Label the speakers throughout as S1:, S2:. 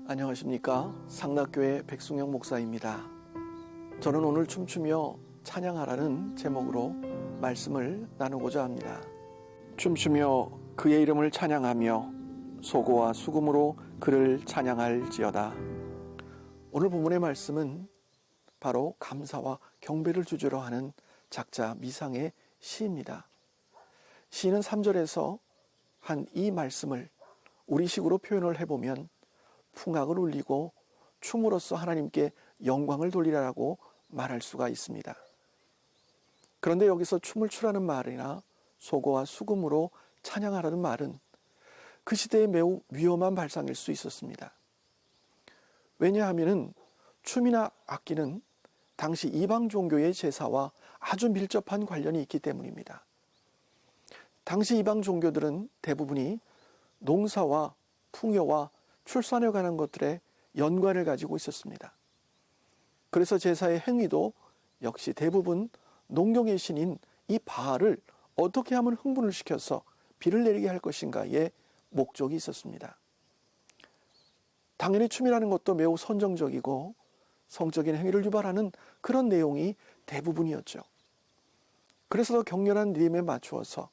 S1: 안녕하십니까? 상락교회 백승영 목사입니다. 저는 오늘 춤추며 찬양하라는 제목으로 말씀을 나누고자 합니다. 춤추며 그의 이름을 찬양하며 소고와 수금으로 그를 찬양할지어다. 오늘 본문의 말씀은 바로 감사와 경배를 주제로 하는 작자 미상의 시입니다. 시는 3절에서 한 이 말씀을 우리식으로 표현을 해보면 풍악을 울리고 춤으로써 하나님께 영광을 돌리라고 말할 수가 있습니다. 그런데 여기서 춤을 추라는 말이나 소고와 수금으로 찬양하라는 말은 그 시대에 매우 위험한 발상일 수 있었습니다. 왜냐하면 춤이나 악기는 당시 이방 종교의 제사와 아주 밀접한 관련이 있기 때문입니다. 당시 이방 종교들은 대부분이 농사와 풍요와 출산에 관한 것들에 연관을 가지고 있었습니다. 그래서 제사의 행위도 역시 대부분 농경의 신인 이 바알을 어떻게 하면 흥분을 시켜서 비를 내리게 할 것인가에 목적이 있었습니다. 당연히 춤이라는 것도 매우 선정적이고 성적인 행위를 유발하는 그런 내용이 대부분이었죠. 그래서 더 격렬한 리듬에 맞추어서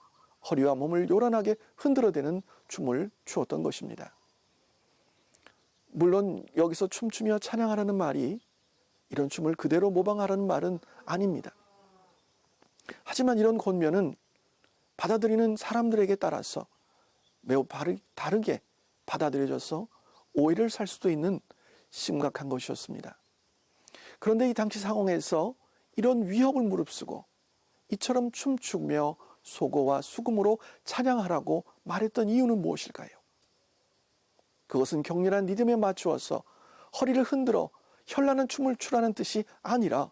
S1: 허리와 몸을 요란하게 흔들어대는 춤을 추었던 것입니다. 물론 여기서 춤추며 찬양하라는 말이 이런 춤을 그대로 모방하라는 말은 아닙니다. 하지만 이런 권면은 받아들이는 사람들에게 따라서 매우 다르게 받아들여져서 오해를 살 수도 있는 심각한 것이었습니다. 그런데 이 당시 상황에서 이런 위협을 무릅쓰고 이처럼 춤추며 소고와 수금으로 찬양하라고 말했던 이유는 무엇일까요? 그것은 격렬한 리듬에 맞추어서 허리를 흔들어 현란한 춤을 추라는 뜻이 아니라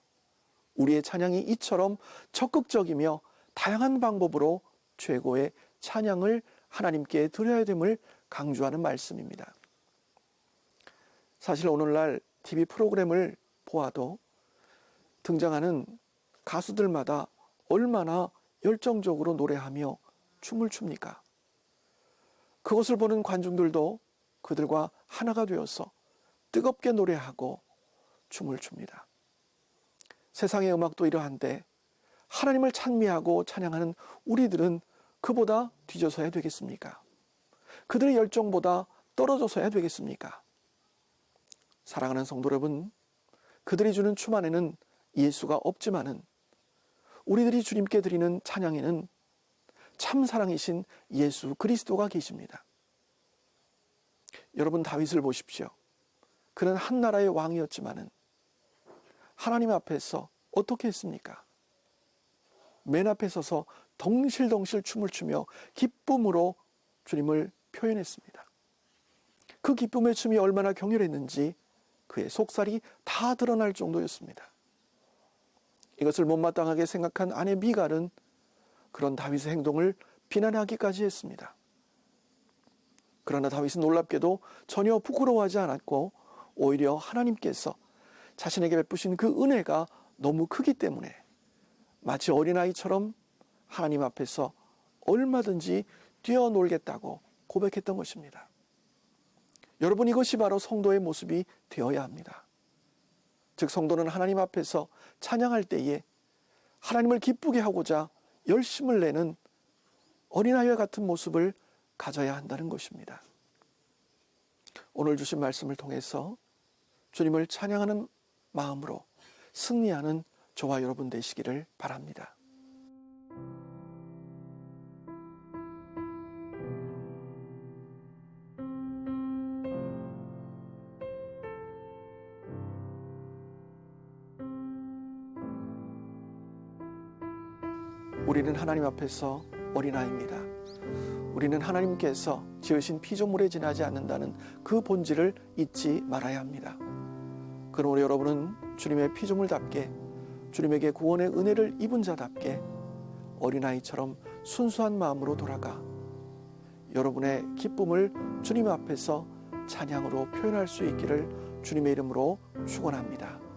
S1: 우리의 찬양이 이처럼 적극적이며 다양한 방법으로 최고의 찬양을 하나님께 드려야 됨을 강조하는 말씀입니다. 사실 오늘날 TV 프로그램을 보아도 등장하는 가수들마다 얼마나 열정적으로 노래하며 춤을 춥니까? 그것을 보는 관중들도 그들과 하나가 되어서 뜨겁게 노래하고 춤을 춥니다. 세상의 음악도 이러한데 하나님을 찬미하고 찬양하는 우리들은 그보다 뒤져서야 되겠습니까? 그들의 열정보다 떨어져서야 되겠습니까? 사랑하는 성도 여러분, 그들이 주는 춤 안에는 예수가 없지만은 우리들이 주님께 드리는 찬양에는 참 사랑이신 예수 그리스도가 계십니다. 여러분 다윗을 보십시오. 그는 한 나라의 왕이었지만은 하나님 앞에서 어떻게 했습니까? 맨 앞에 서서 덩실덩실 춤을 추며 기쁨으로 주님을 표현했습니다. 그 기쁨의 춤이 얼마나 격렬했는지 그의 속살이 다 드러날 정도였습니다. 이것을 못마땅하게 생각한 아내 미갈은 그런 다윗의 행동을 비난하기까지 했습니다. 그러나 다윗은 놀랍게도 전혀 부끄러워하지 않았고 오히려 하나님께서 자신에게 베푸신 그 은혜가 너무 크기 때문에 마치 어린아이처럼 하나님 앞에서 얼마든지 뛰어놀겠다고 고백했던 것입니다. 여러분, 이것이 바로 성도의 모습이 되어야 합니다. 즉 성도는 하나님 앞에서 찬양할 때에 하나님을 기쁘게 하고자 열심을 내는 어린아이와 같은 모습을 가져야 한다는 것입니다. 오늘 주신 말씀을 통해서 주님을 찬양하는 마음으로 승리하는 저와 여러분 되시기를 바랍니다. 우리는 하나님 앞에서 어린아이입니다. 우리는 하나님께서 지으신 피조물에 지나지 않는다는 그 본질을 잊지 말아야 합니다. 그러므로 여러분은 주님의 피조물답게 주님에게 구원의 은혜를 입은 자답게 어린아이처럼 순수한 마음으로 돌아가 여러분의 기쁨을 주님 앞에서 찬양으로 표현할 수 있기를 주님의 이름으로 축원합니다.